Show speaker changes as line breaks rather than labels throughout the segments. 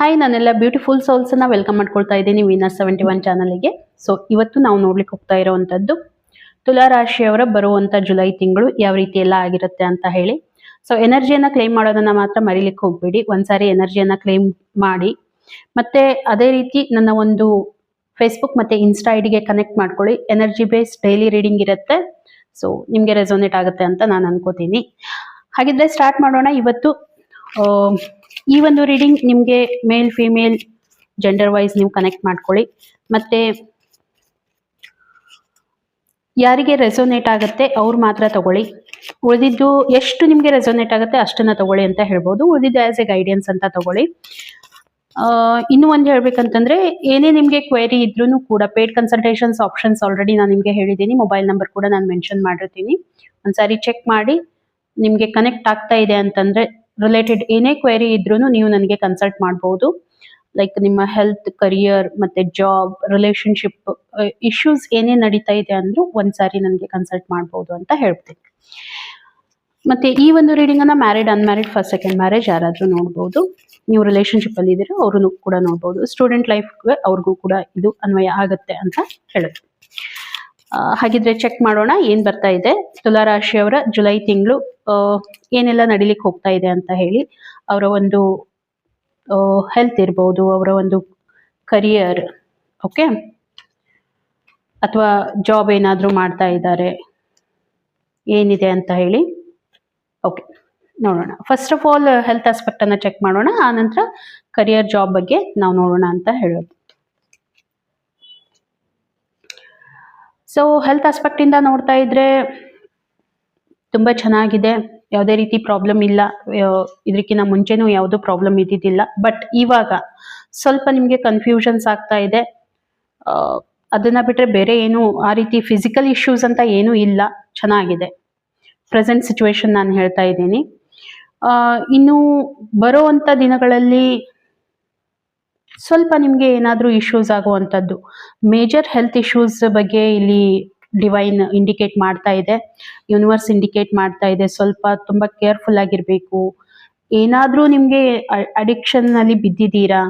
Hi, ನಾನೆಲ್ಲ beautiful ಸೋಲ್ಸನ್ನು welcome ಮಾಡ್ಕೊಳ್ತಾ ಇದ್ದೀನಿ ವೀನಸ್ 71 ಚಾನಲ್ಗೆ. ಸೊ ಇವತ್ತು ನಾವು ನೋಡ್ಲಿಕ್ಕೆ ಹೋಗ್ತಾ ಇರೋವಂಥದ್ದು ತುಲಾ ರಾಶಿಯವರ ಬರುವಂಥ ಜುಲೈ ತಿಂಗಳು ಯಾವ ರೀತಿ ಎಲ್ಲ ಆಗಿರುತ್ತೆ ಅಂತ ಹೇಳಿ. ಸೊ ಎನರ್ಜಿಯನ್ನು ಕ್ಲೈಮ್ ಮಾಡೋದನ್ನ ಮಾತ್ರ ಮರಿಲಿಕ್ಕೆ ಹೋಗ್ಬೇಡಿ. ಒಂದ್ಸಾರಿ ಎನರ್ಜಿಯನ್ನು ಕ್ಲೈಮ್ ಮಾಡಿ ಮತ್ತೆ ಅದೇ ರೀತಿ ನನ್ನ ಒಂದು ಫೇಸ್ಬುಕ್ ಮತ್ತೆ ಇನ್ಸ್ಟಾ ಐಡಿಗೆ ಕನೆಕ್ಟ್ ಮಾಡ್ಕೊಳ್ಳಿ. ಎನರ್ಜಿ ಬೇಸ್ಡ್ ಡೈಲಿ ರೀಡಿಂಗ್ ಇರುತ್ತೆ. ಸೊ ನಿಮಗೆ ರೆಸೋನೇಟ್ ಆಗುತ್ತೆ ಅಂತ ನಾನು ಅನ್ಕೋತೀನಿ. ಹಾಗಿದ್ರೆ ಸ್ಟಾರ್ಟ್ ಮಾಡೋಣ. ಇವತ್ತು ಈ ಒಂದು ರೀಡಿಂಗ್ ನಿಮಗೆ ಮೇಲ್ ಫಿಮೇಲ್ ಜೆಂಡರ್ ವೈಸ್ ನೀವು ಕನೆಕ್ಟ್ ಮಾಡ್ಕೊಳ್ಳಿ. ಮತ್ತೆ ಯಾರಿಗೆ ರೆಸೋನೇಟ್ ಆಗುತ್ತೆ ಅವ್ರು ಮಾತ್ರ ತಗೊಳ್ಳಿ. ಉಳಿದಿದ್ದು ಎಷ್ಟು ನಿಮಗೆ ರೆಸೋನೇಟ್ ಆಗುತ್ತೆ ಅಷ್ಟನ್ನ ತಗೊಳ್ಳಿ ಅಂತ ಹೇಳ್ಬೋದು. ಉಳಿದಿದ್ದು ಆಸ್ ಎ ಗೈಡೆನ್ಸ್ ಅಂತ ತಗೊಳ್ಳಿ. ಇನ್ನು ಒಂದು ಹೇಳ್ಬೇಕಂತಂದ್ರೆ ಏನೇ ನಿಮಗೆ ಕ್ವೆರಿ ಇದ್ರೂ ಕೂಡ ಪೇಡ್ ಕನ್ಸಲ್ಟೇಷನ್ಸ್ ಆಪ್ಷನ್ಸ್ ಆಲ್ರೆಡಿ ನಾನು ನಿಮಗೆ ಹೇಳಿದ್ದೀನಿ. ಮೊಬೈಲ್ ನಂಬರ್ ಕೂಡ ನಾನು ಮೆನ್ಷನ್ ಮಾಡಿರ್ತೀನಿ. ಒಂದ್ಸಾರಿ ಚೆಕ್ ಮಾಡಿ ನಿಮಗೆ ಕನೆಕ್ಟ್ ಆಗ್ತಾ ಇದೆ ಅಂತಂದ್ರೆ ರಿಲೇಟೆಡ್ ಏನೇ ಕ್ವೆರಿ ಇದ್ರೂ ನೀವು ನನಗೆ ಕನ್ಸಲ್ಟ್ ಮಾಡ್ಬೋದು. ಲೈಕ್ ನಿಮ್ಮ ಹೆಲ್ತ್, ಕರಿಯರ್ ಮತ್ತೆ ಜಾಬ್, ರಿಲೇಶನ್ಶಿಪ್ ಇಶ್ಯೂಸ್ ಏನೇ ನಡೀತಾ ಇದೆ ಅಂದ್ರೂ ಒಂದ್ಸಾರಿ ನನಗೆ ಕನ್ಸಲ್ಟ್ ಮಾಡ್ಬೋದು ಅಂತ ಹೇಳ್ತೀನಿ. ಮತ್ತೆ ಈ ಒಂದು ರೀಡಿಂಗ್ ಅನ್ನ married, unmarried, first second marriage ಯಾರಾದ್ರೂ ನೋಡ್ಬೋದು. ನೀವು ರಿಲೇಶನ್ಶಿಪ್ ಅಲ್ಲಿ ಇದ್ದೀರಾ ಅವ್ರನ್ನು ಕೂಡ ನೋಡ್ಬೋದು. ಸ್ಟೂಡೆಂಟ್ ಲೈಫ್ಗೆ ಅವ್ರಿಗೂ ಕೂಡ ಇದು ಅನ್ವಯ ಆಗುತ್ತೆ ಅಂತ ಹೇಳುದು. ಹಾಗಿದ್ರೆ ಚೆಕ್ ಮಾಡೋಣ ಏನ್ ಬರ್ತಾ ಇದೆ ತುಲಾ ರಾಶಿಯವರ ಜುಲೈ ತಿಂಗಳು ಏನೆಲ್ಲ ನಡಿಲಿಕ್ಕೆ ಹೋಗ್ತಾ ಇದೆ ಅಂತ ಹೇಳಿ. ಅವರ ಒಂದು ಹೆಲ್ತ್ ಇರ್ಬೋದು, ಅವರ ಒಂದು ಕರಿಯರ್, ಓಕೆ, ಅಥವಾ ಜಾಬ್ ಏನಾದರೂ ಮಾಡ್ತಾ ಇದ್ದಾರೆ ಏನಿದೆ ಅಂತ ಹೇಳಿ. ಓಕೆ, ನೋಡೋಣ. First of all health aspect ಅನ್ನ ಚೆಕ್ ಮಾಡೋಣ. ಆನಂತರ ಕರಿಯರ್, ಜಾಬ್ ಬಗ್ಗೆ ನಾವು ನೋಡೋಣ ಅಂತ ಹೇಳೋದು. ಸೊ ಹೆಲ್ತ್ ಆಸ್ಪೆಕ್ಟ್ ಇಂದ ನೋಡ್ತಾ ಇದ್ರೆ ತುಂಬಾ ಚೆನ್ನಾಗಿದೆ. ಯಾವುದೇ ರೀತಿ ಪ್ರಾಬ್ಲಮ್ ಇಲ್ಲ. ಇದಕ್ಕಿಂತ ಮುಂಚೆನೂ ಯಾವುದೂ ಪ್ರಾಬ್ಲಮ್ ಇದ್ದಿದ್ದಿಲ್ಲ. ಬಟ್ ಇವಾಗ ಸ್ವಲ್ಪ ನಿಮಗೆ ಕನ್ಫ್ಯೂಷನ್ಸ್ ಆಗ್ತಾ ಇದೆ. ಅದನ್ನ ಬಿಟ್ರೆ ಬೇರೆ ಏನು ಆ ರೀತಿ ಫಿಸಿಕಲ್ ಇಶ್ಯೂಸ್ ಅಂತ ಏನೂ ಇಲ್ಲ. ಚೆನ್ನಾಗಿದೆ ಪ್ರೆಸೆಂಟ್ ಸಿಚುವೇಶನ್ ನಾನು ಹೇಳ್ತಾ ಇದ್ದೀನಿ. ಇನ್ನು ಬರೋವಂಥ ದಿನಗಳಲ್ಲಿ ಸ್ವಲ್ಪ ನಿಮಗೆ ಏನಾದರೂ ಇಶ್ಯೂಸ್ ಆಗುವಂಥದ್ದು, ಮೇಜರ್ ಹೆಲ್ತ್ ಇಶ್ಯೂಸ್ ಬಗ್ಗೆ ಇಲ್ಲಿ ಡಿವೈನ್ ಇಂಡಿಕೇಟ್ ಮಾಡ್ತಾ ಇದೆ, ಯೂನಿವರ್ಸ್ ಇಂಡಿಕೇಟ್ ಮಾಡ್ತಾ ಇದೆ. ಸ್ವಲ್ಪ ತುಂಬ ಕೇರ್ಫುಲ್ ಆಗಿರಬೇಕು. ಏನಾದರೂ ನಿಮಗೆ ಅಡಿಕ್ಷನ್ ಅಲ್ಲಿ ಬಿದ್ದಿದ್ದೀರಾ,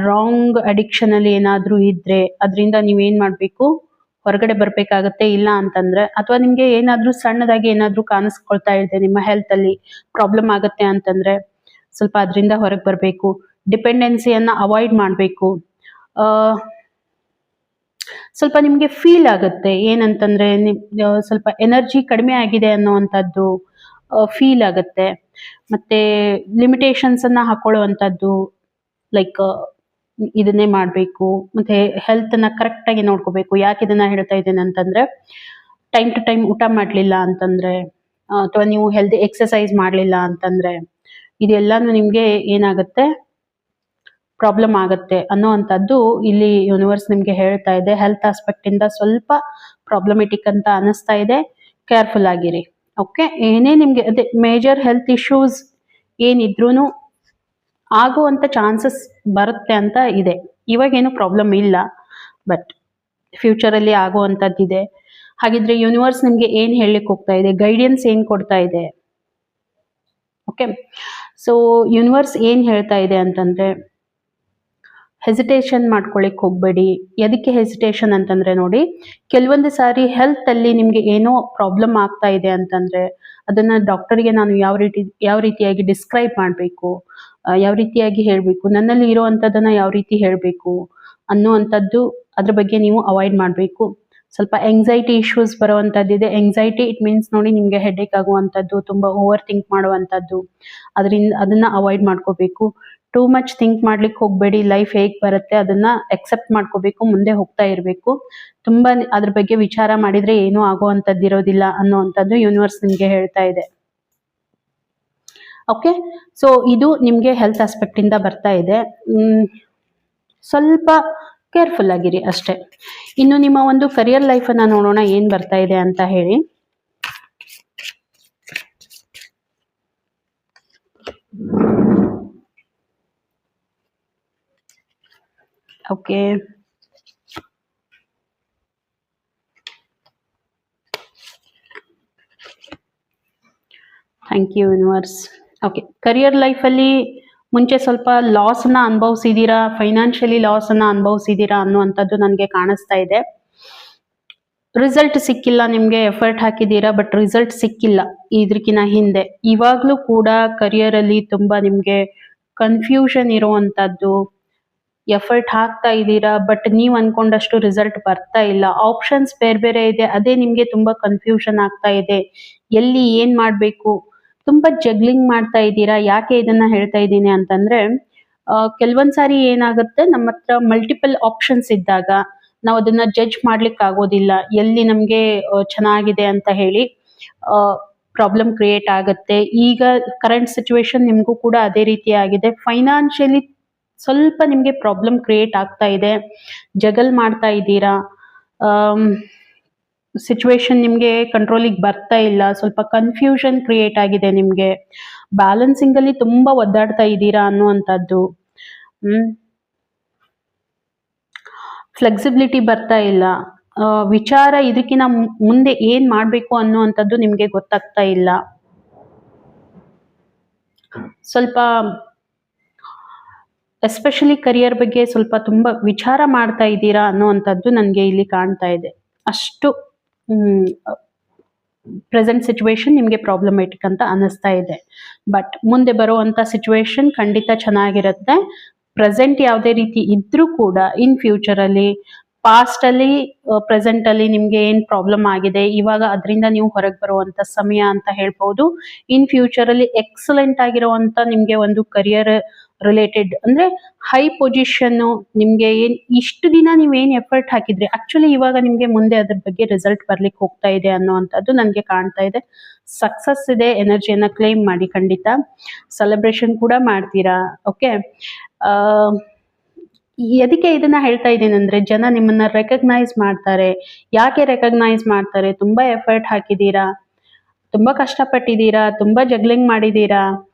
ರಾಂಗ್ ಅಡಿಕ್ಷನ್ ಅಲ್ಲಿ ಏನಾದರೂ ಇದ್ರೆ ಅದರಿಂದ ನೀವೇನ್ ಮಾಡಬೇಕು, ಹೊರಗಡೆ ಬರಬೇಕಾಗತ್ತೆ. ಇಲ್ಲ ಅಂತಂದ್ರೆ ಅಥವಾ ನಿಮಗೆ ಏನಾದರೂ ಸಣ್ಣದಾಗಿ ಏನಾದರೂ ಕಾಣಿಸ್ಕೊಳ್ತಾ ಇದೆ, ನಿಮ್ಮ ಹೆಲ್ತ್ ಅಲ್ಲಿ ಪ್ರಾಬ್ಲಮ್ ಆಗುತ್ತೆ ಅಂತಂದ್ರೆ ಸ್ವಲ್ಪ ಅದರಿಂದ ಹೊರಗೆ ಬರಬೇಕು. ಡಿಪೆಂಡೆನ್ಸಿಯನ್ನ ಅವಾಯ್ಡ್ ಮಾಡಬೇಕು. ಸ್ವಲ್ಪ ನಿಮಗೆ ಫೀಲ್ ಆಗುತ್ತೆ ಏನಂತಂದ್ರೆ ಸ್ವಲ್ಪ ಎನರ್ಜಿ ಕಡಿಮೆ ಆಗಿದೆ ಅನ್ನೋವಂಥದ್ದು ಫೀಲ್ ಆಗುತ್ತೆ. ಮತ್ತೆ ಲಿಮಿಟೇಷನ್ಸ್ ಅನ್ನ ಹಾಕೊಳ್ಳುವಂಥದ್ದು, ಲೈಕ್ ಇದನ್ನೇ ಮಾಡಬೇಕು, ಮತ್ತೆ ಹೆಲ್ತ್ ಅನ್ನ ಕರೆಕ್ಟ್ ಆಗಿ ನೋಡ್ಕೋಬೇಕು. ಯಾಕೆ ಇದನ್ನ ಹೇಳ್ತಾ ಇದ್ದೇನೆ ಅಂತಂದ್ರೆ ಟೈಮ್ ಟು ಟೈಮ್ ಊಟ ಮಾಡಲಿಲ್ಲ ಅಂತಂದ್ರೆ ಅಥವಾ ನೀವು ಹೆಲ್ದಿ ಎಕ್ಸಸೈಸ್ ಮಾಡಲಿಲ್ಲ ಅಂತಂದ್ರೆ ಇದೆಲ್ಲಾನು ನಿಮಗೆ ಏನಾಗುತ್ತೆ, ಪ್ರಾಬ್ಲಮ್ ಆಗುತ್ತೆ ಅನ್ನೋವಂಥದ್ದು ಇಲ್ಲಿ ಯೂನಿವರ್ಸ್ ನಿಮಗೆ ಹೇಳ್ತಾ ಇದೆ. ಹೆಲ್ತ್ ಆಸ್ಪೆಕ್ಟ್ ಇಂದ ಸ್ವಲ್ಪ ಪ್ರಾಬ್ಲಮೆಟಿಕ್ ಅಂತ ಅನಿಸ್ತಾ ಇದೆ. ಕೇರ್ಫುಲ್ ಆಗಿರಿ. ಓಕೆ, ಏನೇ ನಿಮಗೆ ಅದೇ ಮೇಜರ್ ಹೆಲ್ತ್ ಇಶ್ಯೂಸ್ ಏನಿದ್ರೂ ಆಗುವಂಥ ಚಾನ್ಸಸ್ ಬರುತ್ತೆ ಅಂತ ಇದೆ. ಇವಾಗೇನು ಪ್ರಾಬ್ಲಮ್ ಇಲ್ಲ, ಬಟ್ ಫ್ಯೂಚರಲ್ಲಿ ಆಗುವಂಥದ್ದಿದೆ. ಹಾಗಿದ್ರೆ ಯೂನಿವರ್ಸ್ ನಿಮಗೆ ಏನು ಹೇಳಲಿಕ್ಕೆ ಹೋಗ್ತಾ ಇದೆ, ಗೈಡೆನ್ಸ್ ಏನು ಕೊಡ್ತಾ ಇದೆ? ಓಕೆ, ಸೊ ಯೂನಿವರ್ಸ್ ಏನು ಹೇಳ್ತಾ ಇದೆ ಅಂತಂದ್ರೆ ಹೆಸಿಟೇಷನ್ ಮಾಡ್ಕೊಳ್ಳಿಕ್ ಹೋಗ್ಬೇಡಿ. ಎದಕ್ಕೆ ಹೆಸಿಟೇಷನ್ ಅಂತಂದ್ರೆ ನೋಡಿ, ಕೆಲವೊಂದು ಸಾರಿ ಹೆಲ್ತ್ ಅಲ್ಲಿ ನಿಮ್ಗೆ ಏನೋ ಪ್ರಾಬ್ಲಮ್ ಆಗ್ತಾ ಇದೆ ಅಂತಂದ್ರೆ ಅದನ್ನ ಡಾಕ್ಟರ್ಗೆ ನಾನು ಯಾವ ರೀತಿಯಾಗಿ ಡಿಸ್ಕ್ರೈಬ್ ಮಾಡಬೇಕು, ಯಾವ ರೀತಿಯಾಗಿ ಹೇಳಬೇಕು, ನನ್ನಲ್ಲಿ ಇರುವಂಥದ್ದನ್ನ ಯಾವ ರೀತಿ ಹೇಳಬೇಕು ಅನ್ನುವಂಥದ್ದು ಅದ್ರ ಬಗ್ಗೆ ನೀವು ಅವಾಯ್ಡ್ ಮಾಡಬೇಕು. ಸ್ವಲ್ಪ ಎಂಗ್ಸೈಟಿ ಇಶ್ಯೂಸ್ ಬರುವಂಥದ್ದಿದೆ. ಎಂಗ್ಸೈಟಿ ಇಟ್ ಮೀನ್ಸ್ ನೋಡಿ ನಿಮಗೆ ಹೆಡ್ಏಕ್ ಆಗುವಂಥದ್ದು, ತುಂಬ ಓವರ್ ಥಿಂಕ್ ಮಾಡುವಂಥದ್ದು, ಅದನ್ನ ಅವಾಯ್ಡ್ ಮಾಡ್ಕೋಬೇಕು. ಟೂ ಮಚ್ ಥಿಂಕ್ ಮಾಡ್ಲಿಕ್ಕೆ ಹೋಗಬೇಡಿ. ಲೈಫ್ ಹೇಗೆ ಬರುತ್ತೆ ಅದನ್ನ ಅಕ್ಸೆಪ್ಟ್ ಮಾಡ್ಕೋಬೇಕು, ಮುಂದೆ ಹೋಗ್ತಾ ಇರಬೇಕು. ತುಂಬಾ ಅದ್ರ ಬಗ್ಗೆ ವಿಚಾರ ಮಾಡಿದ್ರೆ ಏನೂ ಆಗುವಂಥದ್ದು ಇರೋದಿಲ್ಲ ಅನ್ನೋವಂಥದ್ದು ಯೂನಿವರ್ಸ್ ನಿಮಗೆ ಹೇಳ್ತಾ ಇದೆ. ಓಕೆ, ಸೊ ಇದು ನಿಮಗೆ ಹೆಲ್ತ್ ಆಸ್ಪೆಕ್ಟ್ ಇಂದ ಬರ್ತಾ ಇದೆ. ಸ್ವಲ್ಪ ಕೇರ್ಫುಲ್ ಆಗಿರಿ ಅಷ್ಟೇ. ಇನ್ನು ನಿಮ್ಮ ಒಂದು ಕರಿಯರ್ ಲೈಫ್ ಅನ್ನ ನೋಡೋಣ ಏನ್ ಬರ್ತಾ ಇದೆ ಅಂತ ಹೇಳಿ. Okay, thank you universe. Okay, career ಲೈಫಲ್ಲಿ ಮುಂಚೆ ಸ್ವಲ್ಪ ಲಾಸ್ನ ಅನುಭವಿಸಿದ್ದೀರಾ, ಫೈನಾನ್ಷಿಯಲಿ ಲಾಸನ್ನು ಅನುಭವಿಸಿದ್ದೀರಾ ಅನ್ನುವಂಥದ್ದು ನನಗೆ ಕಾಣಿಸ್ತಾ ಇದೆ. ರಿಸಲ್ಟ್ ಸಿಕ್ಕಿಲ್ಲ, ನಿಮಗೆ ಎಫರ್ಟ್ ಹಾಕಿದ್ದೀರಾ ಬಟ್ ರಿಸಲ್ಟ್ ಸಿಕ್ಕಿಲ್ಲ ಇದಕ್ಕಿಂತ ಹಿಂದೆ. ಇವಾಗಲೂ ಕೂಡ ಕರಿಯರಲ್ಲಿ ತುಂಬ ನಿಮಗೆ ಕನ್ಫ್ಯೂಷನ್ ಇರುವಂಥದ್ದು, ಎಫರ್ಟ್ ಹಾಕ್ತಾ ಇದ್ದೀರಾ ಬಟ್ ನೀವು ಅನ್ಕೊಂಡಷ್ಟು ರಿಸಲ್ಟ್ ಬರ್ತಾ ಇಲ್ಲ. ಆಪ್ಷನ್ಸ್ ಬೇರೆ ಬೇರೆ ಇದೆ, ಅದೇ ನಿಮಗೆ ತುಂಬ ಕನ್ಫ್ಯೂಷನ್ ಆಗ್ತಾ ಇದೆ. ಎಲ್ಲಿ ಏನು ಮಾಡಬೇಕು, ತುಂಬ ಜಗ್ಲಿಂಗ್ ಮಾಡ್ತಾ ಇದ್ದೀರಾ. ಯಾಕೆ ಇದನ್ನ ಹೇಳ್ತಾ ಇದ್ದೀನಿ ಅಂತಂದ್ರೆ, ಕೆಲವೊಂದು ಸಾರಿ ಏನಾಗುತ್ತೆ, ನಮ್ಮ ಹತ್ರ ಮಲ್ಟಿಪಲ್ ಆಪ್ಷನ್ಸ್ ಇದ್ದಾಗ ನಾವು ಅದನ್ನ ಜಡ್ಜ್ ಮಾಡ್ಲಿಕ್ಕೆ ಆಗೋದಿಲ್ಲ, ಎಲ್ಲಿ ನಮಗೆ ಚೆನ್ನಾಗಿದೆ ಅಂತ ಹೇಳಿ ಪ್ರಾಬ್ಲಮ್ ಕ್ರಿಯೇಟ್ ಆಗುತ್ತೆ. ಈಗ ಕರೆಂಟ್ ಸಿಚುವೇಶನ್ ನಿಮಗೂ ಕೂಡ ಅದೇ ರೀತಿ ಆಗಿದೆ. ಫೈನಾನ್ಷಿಯಲಿ ಸ್ವಲ್ಪ ನಿಮಗೆ ಪ್ರಾಬ್ಲಮ್ ಕ್ರಿಯೇಟ್ ಆಗ್ತಾ ಇದೆ, ಜಗಲ್ ಮಾಡ್ತಾ ಇದ್ದೀರಾ, ಸಿಚುವೇಶನ್ ನಿಮಗೆ ಕಂಟ್ರೋಲಿಗೆ ಬರ್ತಾ ಇಲ್ಲ, ಸ್ವಲ್ಪ ಕನ್ಫ್ಯೂಷನ್ ಕ್ರಿಯೇಟ್ ಆಗಿದೆ ನಿಮಗೆ, ಬ್ಯಾಲೆನ್ಸಿಂಗ್ ಅಲ್ಲಿ ತುಂಬಾ ಒದ್ದಾಡ್ತಾ ಇದ್ದೀರಾ ಅನ್ನುವಂಥದ್ದು. ಫ್ಲೆಕ್ಸಿಬಿಲಿಟಿ ಬರ್ತಾ ಇಲ್ಲ, ವಿಚಾರ ಇದಕ್ಕಿಂತ ಮುಂದೆ ಏನ್ ಮಾಡಬೇಕು ಅನ್ನುವಂಥದ್ದು ನಿಮಗೆ ಗೊತ್ತಾಗ್ತಾ ಇಲ್ಲ. ಸ್ವಲ್ಪ ಎಸ್ಪೆಷಲಿ ಕರಿಯರ್ ಬಗ್ಗೆ ಸ್ವಲ್ಪ ತುಂಬಾ ವಿಚಾರ ಮಾಡ್ತಾ ಇದ್ದೀರಾ ಅನ್ನುವಂಥದ್ದು ನನಗೆ ಇಲ್ಲಿ ಕಾಣ್ತಾ ಇದೆ. ಅಷ್ಟು ಪ್ರೆಸೆಂಟ್ ಸಿಚುವೇಶನ್ ನಿಮಗೆ ಪ್ರಾಬ್ಲಮೆಟಿಕ್ ಅಂತ ಅನ್ನಿಸ್ತಾ ಇದೆ. ಬಟ್ ಮುಂದೆ ಬರುವಂತ ಸಿಚುವೇಶನ್ ಖಂಡಿತ ಚೆನ್ನಾಗಿರುತ್ತೆ. ಪ್ರೆಸೆಂಟ್ ಯಾವುದೇ ರೀತಿ ಇದ್ರೂ ಕೂಡ ಇನ್ ಫ್ಯೂಚರ್ ಅಲ್ಲಿ, ಪಾಸ್ಟ್ ಅಲ್ಲಿ, ಪ್ರೆಸೆಂಟ್ ಅಲ್ಲಿ ನಿಮ್ಗೆ ಏನ್ ಪ್ರಾಬ್ಲಮ್ ಆಗಿದೆ ಇವಾಗ ಅದರಿಂದ ನೀವು ಹೊರಗೆ ಬರುವಂತ ಸಮಯ ಅಂತ ಹೇಳ್ಬಹುದು. ಇನ್ ಫ್ಯೂಚರ್ ಅಲ್ಲಿ ಎಕ್ಸಲೆಂಟ್ ಆಗಿರುವಂತ ನಿಮ್ಗೆ ಒಂದು ಕರಿಯರ್ ರಿಲೇಟೆಡ್ ಅಂದ್ರೆ ಹೈ ಪೊಸಿಷನ್, ನಿಮ್ಗೆ ಏನ್ ಇಷ್ಟು ದಿನ ನೀವೇನ್ ಎಫರ್ಟ್ ಹಾಕಿದ್ರಿ ಆಕ್ಚುಲಿ ಇವಾಗ ನಿಮ್ಗೆ ಮುಂದೆ ಅದ್ರ ಬಗ್ಗೆ ರಿಸಲ್ಟ್ ಬರ್ಲಿಕ್ಕೆ ಹೋಗ್ತಾ ಇದೆ ಅನ್ನುವಂಥದ್ದು ನನಗೆ ಕಾಣ್ತಾ ಇದೆ. ಸಕ್ಸಸ್ ಇದೆ, ಎನರ್ಜಿಯನ್ನ ಕ್ಲೈಮ್ ಮಾಡಿ, ಖಂಡಿತ ಸೆಲೆಬ್ರೇಷನ್ ಕೂಡ ಮಾಡ್ತೀರಾ. ಓಕೆ, ಎದಕ್ಕೆ ಇದನ್ನ ಹೇಳ್ತಾ ಇದ್ದೀನಿ ಅಂದ್ರೆ, ಜನ ನಿಮ್ಮನ್ನ ರೆಕಗ್ನೈಸ್ ಮಾಡ್ತಾರೆ. ಯಾಕೆ ರೆಕಗ್ನೈಸ್ ಮಾಡ್ತಾರೆ? ತುಂಬಾ ಎಫರ್ಟ್ ಹಾಕಿದ್ದೀರಾ, ತುಂಬಾ ಕಷ್ಟಪಟ್ಟಿದ್ದೀರಾ, ತುಂಬಾ ಜಗ್ಲಿಂಗ್ ಮಾಡಿದ್ದೀರಾ,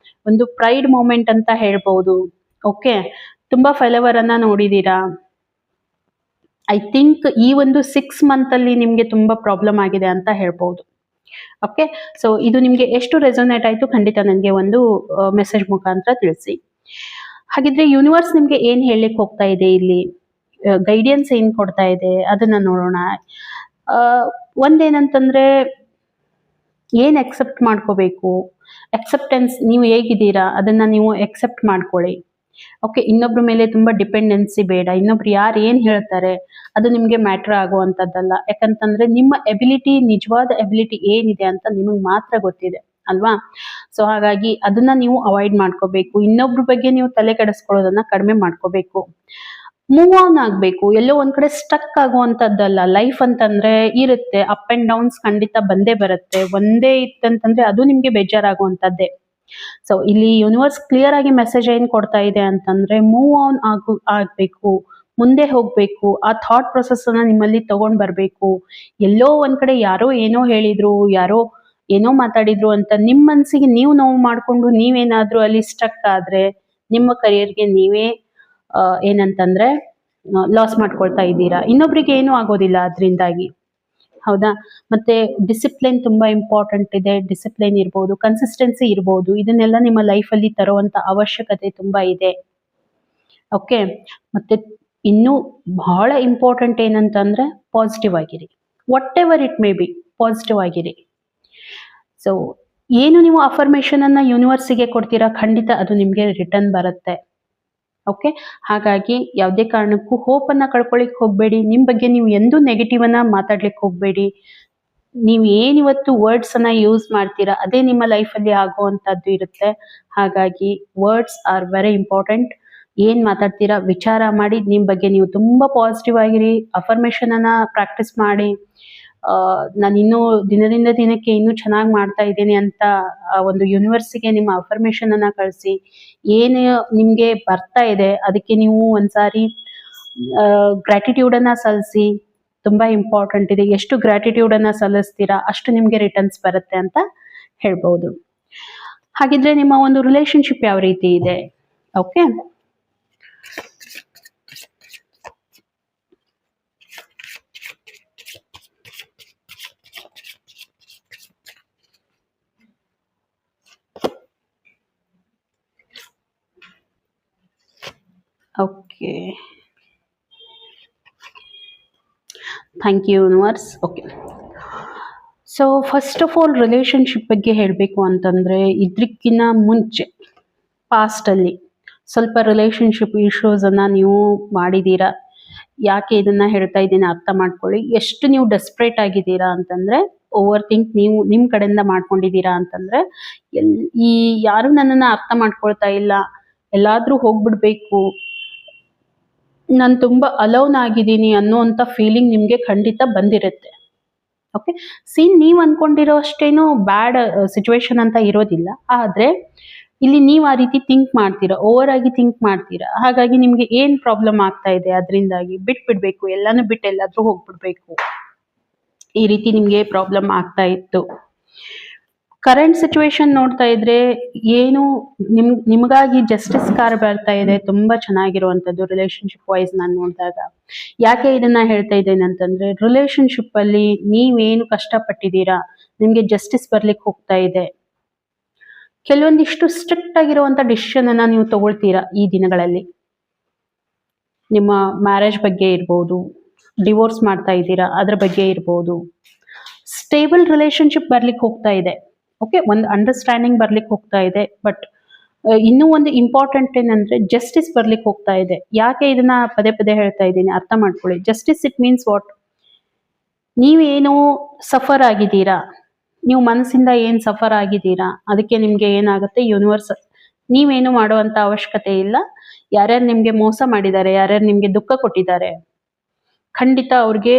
ಒಂದು ಪ್ರೈಡ್ ಮೂಮೆಂಟ್ ಅಂತ ಹೇಳ್ಬಹುದು. ಓಕೆ, ತುಂಬಾ ಫೆಲವರ್ ಅನ್ನ ನೋಡಿದೀರಾ. ಐ ಥಿಂಕ್ ಈ ಒಂದು 6 ಮಂತ್ ಅಲ್ಲಿ ನಿಮ್ಗೆ ತುಂಬಾ ಪ್ರಾಬ್ಲಮ್ ಆಗಿದೆ ಅಂತ ಹೇಳ್ಬಹುದು. ಓಕೆ, ಸೊ ಇದು ನಿಮ್ಗೆ ಎಷ್ಟು ರೆಸೊನೇಟ್ ಆಯ್ತು ಖಂಡಿತ ನನಗೆ ಒಂದು ಮೆಸೇಜ್ ಮುಖಾಂತರ ತಿಳಿಸಿ. ಹಾಗಿದ್ರೆ ಯೂನಿವರ್ಸ್ ನಿಮ್ಗೆ ಏನ್ ಹೇಳಲಿಕ್ಕೆ ಹೋಗ್ತಾ ಇದೆ ಇಲ್ಲಿ, ಗೈಡೆನ್ಸ್ ಏನ್ ಕೊಡ್ತಾ ಇದೆ ಅದನ್ನ ನೋಡೋಣ. ಒಂದೇನಂತಂದ್ರೆ, ಏನ್ ಎಕ್ಸೆಪ್ಟ್ ಮಾಡ್ಕೋಬೇಕು, ಎಕ್ಸೆಪ್ಟೆನ್ಸ್, ನೀವು ಹೇಗಿದ್ದೀರಾ ಅದನ್ನ ನೀವು ಎಕ್ಸೆಪ್ಟ್ ಮಾಡ್ಕೊಳ್ಳಿ. ಓಕೆ, ಇನ್ನೊಬ್ರ ಮೇಲೆ ತುಂಬಾ ಡಿಪೆಂಡೆನ್ಸಿ ಬೇಡ. ಇನ್ನೊಬ್ರು ಯಾರು ಏನ್ ಹೇಳ್ತಾರೆ ಅದು ನಿಮ್ಗೆ ಮ್ಯಾಟರ್ ಆಗುವಂತದ್ದಲ್ಲ. ಯಾಕಂತಂದ್ರೆ ನಿಮ್ಮ ಎಬಿಲಿಟಿ, ನಿಜವಾದ ಎಬಿಲಿಟಿ ಏನಿದೆ ಅಂತ ನಿಮಗೆ ಮಾತ್ರ ಗೊತ್ತಿದೆ ಅಲ್ವಾ. ಸೊ ಹಾಗಾಗಿ ಅದನ್ನ ನೀವು ಅವಾಯ್ಡ್ ಮಾಡ್ಕೋಬೇಕು. ಇನ್ನೊಬ್ರ ಬಗ್ಗೆ ನೀವು ತಲೆ ಕೆಡಿಸ್ಕೊಳ್ಳೋದನ್ನ ಕಡಿಮೆ ಮಾಡ್ಕೋಬೇಕು. ಮೂವ್ ಆನ್ ಆಗ್ಬೇಕು, ಎಲ್ಲೋ ಒಂದ್ ಕಡೆ ಸ್ಟಕ್ ಆಗುವಂತದ್ದಲ್ಲ. ಲೈಫ್ ಅಂತಂದ್ರೆ ಇರುತ್ತೆ, ಅಪ್ ಅಂಡ್ ಡೌನ್ಸ್ ಖಂಡಿತ ಬಂದೇ ಬರುತ್ತೆ. ಒಂದೇ ಇತ್ತಂತಂದ್ರೆ ಅದು ನಿಮ್ಗೆ ಬೇಜಾರಾಗುವಂತದ್ದೇ. ಸೊ ಇಲ್ಲಿ ಯೂನಿವರ್ಸ್ ಕ್ಲಿಯರ್ ಆಗಿ ಮೆಸೇಜ್ ಏನ್ ಕೊಡ್ತಾ ಇದೆ ಅಂತಂದ್ರೆ, ಮೂವ್ ಆನ್ ಆಗ್ಬೇಕು, ಮುಂದೆ ಹೋಗ್ಬೇಕು. ಆ ಥಾಟ್ ಪ್ರೊಸೆಸ್ ಅನ್ನ ನಿಮ್ಮಲ್ಲಿ ತಗೊಂಡ್ ಬರ್ಬೇಕು. ಎಲ್ಲೋ ಒಂದ್ ಕಡೆ ಯಾರೋ ಏನೋ ಹೇಳಿದ್ರು, ಯಾರೋ ಏನೋ ಮಾತಾಡಿದ್ರು ಅಂತ ನಿಮ್ ಮನ್ಸಿಗೆ ನೀವು ನೋವು ಮಾಡ್ಕೊಂಡು ನೀವೇನಾದ್ರೂ ಅಲ್ಲಿ ಸ್ಟಕ್ ಆದ್ರೆ ನಿಮ್ಮ ಕರಿಯರ್ಗೆ ನೀವೇ ಏನಂತಂದ್ರೆ ಲಾಸ್ ಮಾಡ್ಕೊಳ್ತಾ ಇದ್ದೀರಾ. ಇನ್ನೊಬ್ರಿಗೆ ಏನೂ ಆಗೋದಿಲ್ಲ ಅದರಿಂದಾಗಿ, ಹೌದಾ. ಮತ್ತೆ ಡಿಸಿಪ್ಲಿನ್ ತುಂಬಾ ಇಂಪಾರ್ಟೆಂಟ್ ಇದೆ. ಡಿಸಿಪ್ಲಿನ್ ಇರ್ಬೋದು, ಕನ್ಸಿಸ್ಟೆನ್ಸಿ ಇರ್ಬೋದು, ಇದನ್ನೆಲ್ಲ ನಿಮ್ಮ ಲೈಫಲ್ಲಿ ತರುವಂತ ಅವಶ್ಯಕತೆ ತುಂಬಾ ಇದೆ. ಓಕೆ, ಮತ್ತೆ ಇನ್ನು ಬಹಳ ಇಂಪಾರ್ಟೆಂಟ್ ಏನಂತಂದ್ರೆ ಪಾಸಿಟಿವ್ ಆಗಿರಿ. What ever it may be, positive ಆಗಿರಿ. ಸೊ ಏನು ನೀವು ಅಫರ್ಮೇಶನ್ ಅನ್ನ ಯೂನಿವರ್ಸಿಗೆ ಕೊಡ್ತೀರಾ, ಖಂಡಿತ ಅದು ನಿಮ್ಗೆ ರಿಟರ್ನ್ ಬರುತ್ತೆ. ಓಕೆ, ಹಾಗಾಗಿ ಯಾವುದೇ ಕಾರಣಕ್ಕೂ ಹೋಪ್ ಅನ್ನ ಕಳ್ಕೊಳ್ಳಿಕ್ ಹೋಗ್ಬೇಡಿ. ನಿಮ್ ಬಗ್ಗೆ ನೀವು ಎಂದೂ ನೆಗೆಟಿವ್ ಅನ್ನ ಮಾತಾಡ್ಲಿಕ್ಕೆ ಹೋಗ್ಬೇಡಿ. ನೀವು ಏನಿವತ್ತು ವರ್ಡ್ಸ್ ಅನ್ನ ಯೂಸ್ ಮಾಡ್ತೀರಾ ಅದೇ ನಿಮ್ಮ ಲೈಫಲ್ಲಿ ಆಗುವಂತದ್ದು ಇರುತ್ತೆ. ಹಾಗಾಗಿ ವರ್ಡ್ಸ್ ಆರ್ ವೆರಿ ಇಂಪಾರ್ಟೆಂಟ್. ಏನ್ ಮಾತಾಡ್ತೀರಾ ವಿಚಾರ ಮಾಡಿ, ನಿಮ್ ಬಗ್ಗೆ ನೀವು ತುಂಬಾ ಪಾಸಿಟಿವ್ ಆಗಿರಿ. ಅಫರ್ಮೇಶನ್ ಅನ್ನ ಪ್ರಾಕ್ಟೀಸ್ ಮಾಡಿ. ನಾನು ಇನ್ನೂ ದಿನದಿಂದ ದಿನಕ್ಕೆ ಇನ್ನೂ ಚೆನ್ನಾಗಿ ಮಾಡ್ತಾ ಇದ್ದೀನಿ ಅಂತ ಒಂದು ಯೂನಿವರ್ಸಿಗೆ ನಿಮ್ಮ ಅಫರ್ಮೇಶನ್ ಅನ್ನ ಕಳಿಸಿ. ಏನು ನಿಮ್ಗೆ ಬರ್ತಾ ಇದೆ ಅದಕ್ಕೆ ನೀವು ಒಂದ್ಸಾರಿ ಗ್ರಾಟಿಟ್ಯೂಡ್ ಅನ್ನ ಸಲ್ಲಿಸಿ. ತುಂಬಾ ಇಂಪಾರ್ಟೆಂಟ್ ಇದೆ. ಎಷ್ಟು ಗ್ರಾಟಿಟ್ಯೂಡ್ ಅನ್ನ ಸಲ್ಲಿಸ್ತೀರಾ ಅಷ್ಟು ನಿಮ್ಗೆ ರಿಟರ್ನ್ಸ್ ಬರುತ್ತೆ ಅಂತ ಹೇಳ್ಬಹುದು. ಹಾಗಿದ್ರೆ ನಿಮ್ಮ ಒಂದು ರಿಲೇಶನ್ಶಿಪ್ ಯಾವ ರೀತಿ ಇದೆ? Okay, okay, thank you universe. Okay, so first of all relationship ಬಗ್ಗೆ ಹೇಳಬೇಕು ಅಂತಂದರೆ, ಇದಕ್ಕಿಂತ ಮುಂಚೆ ಪಾಸ್ಟಲ್ಲಿ ಸ್ವಲ್ಪ ರಿಲೇಷನ್ಶಿಪ್ ಇಶ್ಯೂಸನ್ನು ನೀವು ಮಾಡಿದ್ದೀರಾ. ಯಾಕೆ ಇದನ್ನು ಹೇಳ್ತಾ ಇದ್ದೀನಿ ಅರ್ಥ ಮಾಡ್ಕೊಳ್ಳಿ. ಎಷ್ಟು ನೀವು ಡೆಸ್ಪ್ರೇಟ್ ಆಗಿದ್ದೀರಾ ಅಂತಂದರೆ, ಓವರ್ ಥಿಂಕ್ ನೀವು ನಿಮ್ಮ ಕಡೆಯಿಂದ ಮಾಡ್ಕೊಂಡಿದ್ದೀರಾ ಅಂತಂದರೆ, ಈ ಯಾರು ನನ್ನನ್ನು ಅರ್ಥ ಮಾಡ್ಕೊಳ್ತಾ ಇಲ್ಲ, ಎಲ್ಲಾದರೂ ಹೋಗ್ಬಿಡ್ಬೇಕು, ನಾನು ತುಂಬ ಅಲೋನ್ ಆಗಿದ್ದೀನಿ ಅನ್ನೋವಂಥ ಫೀಲಿಂಗ್ ನಿಮಗೆ ಖಂಡಿತ ಬಂದಿರುತ್ತೆ. ಓಕೆ, ನೀವು ಅಂದ್ಕೊಂಡಿರೋ ಅಷ್ಟೇನು ಬ್ಯಾಡ್ ಸಿಚುವೇಶನ್ ಅಂತ ಇರೋದಿಲ್ಲ. ಆದರೆ ಇಲ್ಲಿ ನೀವು ಆ ರೀತಿ ಥಿಂಕ್ ಮಾಡ್ತೀರಾ, ಓವರ್ ಆಗಿ ಥಿಂಕ್ ಮಾಡ್ತೀರಾ. ಹಾಗಾಗಿ ನಿಮಗೆ ಏನು ಪ್ರಾಬ್ಲಮ್ ಆಗ್ತಾ ಇದೆ, ಅದರಿಂದಾಗಿ ಬಿಟ್ಬಿಡ್ಬೇಕು, ಎಲ್ಲಾನು ಬಿಟ್ಟು ಎಲ್ಲಾದರೂ ಹೋಗ್ಬಿಡ್ಬೇಕು, ಈ ರೀತಿ ನಿಮಗೆ ಪ್ರಾಬ್ಲಮ್ ಆಗ್ತಾ ಇತ್ತು. ಕರೆಂಟ್ ಸಿಚುವೇಶನ್ ನೋಡ್ತಾ ಇದ್ರೆ ಏನು ನಿಮಗಾಗಿ ಜಸ್ಟಿಸ್ ಕಾರ್ ಬರ್ತಾ ಇದೆ, ತುಂಬಾ ಚೆನ್ನಾಗಿರುವಂಥದ್ದು ರಿಲೇಶನ್ಶಿಪ್ ವೈಸ್ ನಾನು ನೋಡಿದಾಗ. ಯಾಕೆ ಇದನ್ನ ಹೇಳ್ತಾ ಇದ್ದೇನೆ ಅಂತಂದ್ರೆ, ರಿಲೇಶನ್ಶಿಪ್ ಅಲ್ಲಿ ನೀವೇನು ಕಷ್ಟಪಟ್ಟಿದ್ದೀರಾ, ನಿಮ್ಗೆ ಜಸ್ಟಿಸ್ ಬರ್ಲಿಕ್ಕೆ ಹೋಗ್ತಾ ಇದೆ. ಕೆಲವೊಂದಿಷ್ಟು ಸ್ಟ್ರಿಕ್ಟ್ ಆಗಿರುವಂತ ಡಿಸಿಷನ್ ಅನ್ನ ನೀವು ತಗೊಳ್ತೀರಾ ಈ ದಿನಗಳಲ್ಲಿ. ನಿಮ್ಮ ಮ್ಯಾರೇಜ್ ಬಗ್ಗೆ ಇರ್ಬೋದು, ಡಿವೋರ್ಸ್ ಮಾಡ್ತಾ ಇದ್ದೀರಾ ಅದ್ರ ಬಗ್ಗೆ ಇರ್ಬೋದು, ಸ್ಟೇಬಲ್ ರಿಲೇಶನ್ಶಿಪ್ ಬರ್ಲಿಕ್ಕೆ ಹೋಗ್ತಾ ಇದೆ. ಓಕೆ, ಒಂದು ಅಂಡರ್ಸ್ಟ್ಯಾಂಡಿಂಗ್ ಬರ್ಲಿಕ್ಕೆ ಹೋಗ್ತಾ ಇದೆ. ಬಟ್ ಇನ್ನೂ ಒಂದು ಇಂಪಾರ್ಟೆಂಟ್ ಏನಂದ್ರೆ, ಜಸ್ಟಿಸ್ ಬರ್ಲಿಕ್ಕೆ ಹೋಗ್ತಾ ಇದೆ. ಯಾಕೆ ಇದನ್ನ ಪದೇ ಪದೇ ಹೇಳ್ತಾ ಇದ್ದೀನಿ ಅರ್ಥ ಮಾಡ್ಕೊಳ್ಳಿ. ಜಸ್ಟಿಸ್ ಇಟ್ ಮೀನ್ಸ್ ವಾಟ್, ನೀವೇನು ಸಫರ್ ಆಗಿದ್ದೀರಾ, ನೀವು ಮನಸ್ಸಿಂದ ಏನು ಸಫರ್ ಆಗಿದ್ದೀರಾ, ಅದಕ್ಕೆ ನಿಮ್ಗೆ ಏನಾಗುತ್ತೆ, ಯೂನಿವರ್ಸ್ ನೀವೇನು ಮಾಡುವಂತ ಅವಶ್ಯಕತೆ ಇಲ್ಲ. ಯಾರ್ಯಾರು ನಿಮ್ಗೆ ಮೋಸ ಮಾಡಿದ್ದಾರೆ, ಯಾರ್ಯಾರು ನಿಮ್ಗೆ ದುಃಖ ಕೊಟ್ಟಿದ್ದಾರೆ, ಖಂಡಿತ ಅವ್ರಿಗೆ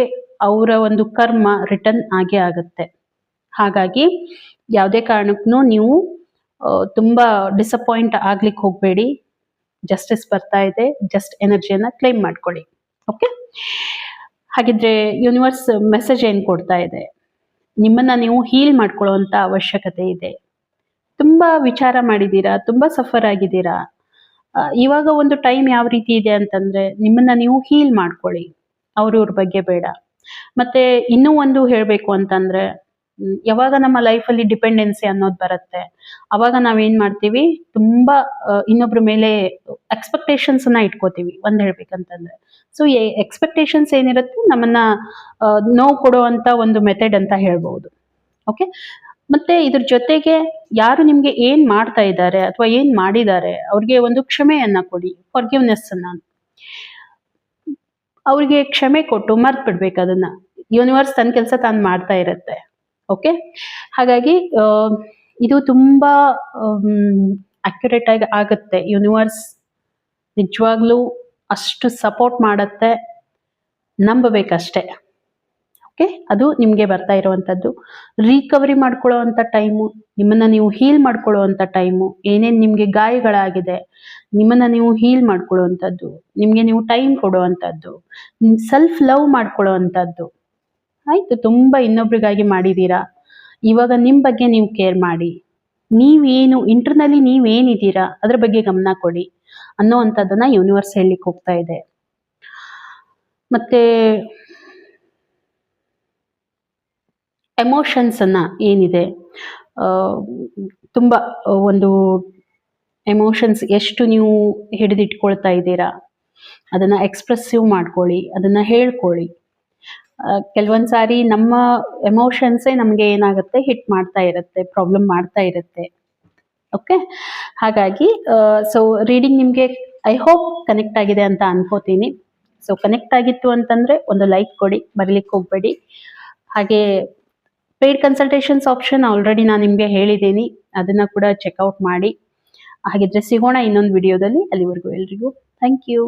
ಅವರ ಒಂದು ಕರ್ಮ ರಿಟರ್ನ್ ಆಗೇ ಆಗುತ್ತೆ. ಹಾಗಾಗಿ ಯಾವುದೇ ಕಾರಣಕ್ಕೂ ನೀವು ತುಂಬಾ ಡಿಸಪಾಯಿಂಟ್ ಆಗ್ಲಿಕ್ಕೆ ಹೋಗಬೇಡಿ. ಜಸ್ಟಿಸ್ ಬರ್ತಾ ಇದೆ, ಜಸ್ಟ್ ಎನರ್ಜಿಯನ್ನ ಕ್ಲೈಮ್ ಮಾಡ್ಕೊಳ್ಳಿ. ಓಕೆ, ಹಾಗಿದ್ರೆ ಯೂನಿವರ್ಸ್ ಮೆಸೇಜ್ ಏನು ಕೊಡ್ತಾ ಇದೆ, ನಿಮ್ಮನ್ನ ನೀವು ಹೀಲ್ ಮಾಡ್ಕೊಳ್ಳುವಂತ ಅವಶ್ಯಕತೆ ಇದೆ. ತುಂಬಾ ವಿಚಾರ ಮಾಡಿದ್ದೀರಾ, ತುಂಬಾ ಸಫರ್ ಆಗಿದ್ದೀರಾ. ಇವಾಗ ಒಂದು ಟೈಮ್ ಯಾವ ರೀತಿ ಇದೆ ಅಂತಂದ್ರೆ, ನಿಮ್ಮನ್ನ ನೀವು ಹೀಲ್ ಮಾಡ್ಕೊಳ್ಳಿ, ಅವ್ರವ್ರ ಬಗ್ಗೆ ಬೇಡ. ಮತ್ತೆ ಇನ್ನೂ ಒಂದು ಹೇಳ್ಬೇಕು ಅಂತಂದ್ರೆ, ಯಾವಾಗ ನಮ್ಮ ಲೈಫಲ್ಲಿ ಡಿಪೆಂಡೆನ್ಸಿ ಅನ್ನೋದು ಬರುತ್ತೆ, ಅವಾಗ ನಾವೇನ್ ಮಾಡ್ತೀವಿ, ತುಂಬಾ ಇನ್ನೊಬ್ರ ಮೇಲೆ ಎಕ್ಸ್ಪೆಕ್ಟೇಷನ್ಸ್ ಅನ್ನ ಇಟ್ಕೋತೀವಿ. ಒಂದ್ ಹೇಳ್ಬೇಕಂತಂದ್ರೆ, ಸೊ ಈ ಎಕ್ಸ್ಪೆಕ್ಟೇಷನ್ಸ್ ಏನಿರುತ್ತೆ ನಮ್ಮನ್ನ ನೋವು ಕೊಡುವಂತ ಒಂದು ಮೆಥಡ್ ಅಂತ ಹೇಳ್ಬಹುದು. ಓಕೆ, ಮತ್ತೆ ಇದ್ರ ಜೊತೆಗೆ ಯಾರು ನಿಮ್ಗೆ ಏನ್ ಮಾಡ್ತಾ ಇದ್ದಾರೆ ಅಥವಾ ಏನ್ ಮಾಡಿದ್ದಾರೆ, ಅವ್ರಿಗೆ ಒಂದು ಕ್ಷಮೆಯನ್ನ ಕೊಡಿ, ಫಾರ್ಗಿವ್ನೆಸ್ ಅನ್ನ. ಅವ್ರಿಗೆ ಕ್ಷಮೆ ಕೊಟ್ಟು ಮರ್ತ್ ಬಿಡ್ಬೇಕು ಅದನ್ನ. ಯೂನಿವರ್ಸ್ ತನ್ನ ಕೆಲಸ ತಾನು ಮಾಡ್ತಾ ಇರುತ್ತೆ. ಓಕೆ, ಹಾಗಾಗಿ ಇದು ತುಂಬಾ ಅಕ್ಯುರೇಟ್ ಆಗಿ ಆಗುತ್ತೆ. ಯೂನಿವರ್ಸ್ ನಿಜವಾಗ್ಲೂ ಅಷ್ಟು ಸಪೋರ್ಟ್ ಮಾಡತ್ತೆ, ನಂಬಬೇಕಷ್ಟೇ. ಓಕೆ, ಅದು ನಿಮಗೆ ಬರ್ತಾ ಇರುವಂಥದ್ದು ರಿಕವರಿ ಮಾಡ್ಕೊಳ್ಳೋವಂಥ ಟೈಮು, ನಿಮ್ಮನ್ನ ನೀವು ಹೀಲ್ ಮಾಡ್ಕೊಳ್ಳುವಂಥ ಟೈಮು. ಏನೇನು ನಿಮಗೆ ಗಾಯಗಳಾಗಿದೆ, ನಿಮ್ಮನ್ನ ನೀವು ಹೀಲ್ ಮಾಡ್ಕೊಳ್ಳುವಂಥದ್ದು, ನಿಮಗೆ ನೀವು ಟೈಮ್ ಕೊಡುವಂಥದ್ದು, ಸೆಲ್ಫ್ ಲವ್ ಮಾಡ್ಕೊಳ್ಳುವಂಥದ್ದು. ಆಯ್ತು, ತುಂಬಾ ಇನ್ನೊಬ್ರಿಗಾಗಿ ಮಾಡಿದ್ದೀರಾ, ಇವಾಗ ನಿಮ್ಮ ಬಗ್ಗೆ ನೀವು ಕೇರ್ ಮಾಡಿ. ನೀವೇನು ಇಂಟರ್ನಲ್ಲಿ ನೀವೇನಿದ್ದೀರಾ ಅದ್ರ ಬಗ್ಗೆ ಗಮನ ಕೊಡಿ ಅನ್ನೋ ಅಂಥದ್ದನ್ನ ಯೂನಿವರ್ಸ್ ಹೇಳಲಿಕ್ಕೆ ಹೋಗ್ತಾ ಇದೆ. ಮತ್ತೆ ಎಮೋಷನ್ಸ್ ಅನ್ನ ಏನಿದೆ, ತುಂಬಾ ಒಂದು ಎಮೋಷನ್ಸ್ ಎಷ್ಟು ನೀವು ಹಿಡಿದಿಟ್ಕೊಳ್ತಾ ಇದ್ದೀರಾ ಅದನ್ನ ಎಕ್ಸ್ಪ್ರೆಸಿವ್ ಮಾಡ್ಕೊಳ್ಳಿ, ಅದನ್ನ ಹೇಳ್ಕೊಳ್ಳಿ. ಕೆಲವೊಂದು ಸಾರಿ ನಮ್ಮ ಎಮೋಷನ್ಸೇ ನಮಗೆ ಏನಾಗುತ್ತೆ, ಹಿಟ್ ಮಾಡ್ತಾ ಇರುತ್ತೆ, ಪ್ರಾಬ್ಲಮ್ ಮಾಡ್ತಾ ಇರುತ್ತೆ. ಓಕೆ, ಹಾಗಾಗಿ ಸೊ ರೀಡಿಂಗ್ ನಿಮಗೆ ಐ ಹೋಪ್ ಕನೆಕ್ಟ್ ಆಗಿದೆ ಅಂತ ಅನ್ಕೋತೀನಿ. ಸೊ ಕನೆಕ್ಟ್ ಆಗಿತ್ತು ಅಂತಂದ್ರೆ ಒಂದು ಲೈಕ್ ಕೊಡಿ, ಬರಲಿಕ್ಕೆ ಹೋಗ್ಬೇಡಿ. ಹಾಗೆ ಪೇಯ್ಡ್ ಕನ್ಸಲ್ಟೇಷನ್ಸ್ ಆಪ್ಷನ್ ಆಲ್ರೆಡಿ ನಾನು ನಿಮಗೆ ಹೇಳಿದ್ದೀನಿ, ಅದನ್ನ ಕೂಡ ಚೆಕ್ಔಟ್ ಮಾಡಿ. ಹಾಗಿದ್ರೆ ಸಿಗೋಣ ಇನ್ನೊಂದು ವಿಡಿಯೋದಲ್ಲಿ. ಅಲ್ಲಿವರೆಗೂ ಎಲ್ರಿಗೂ ಥ್ಯಾಂಕ್ ಯು.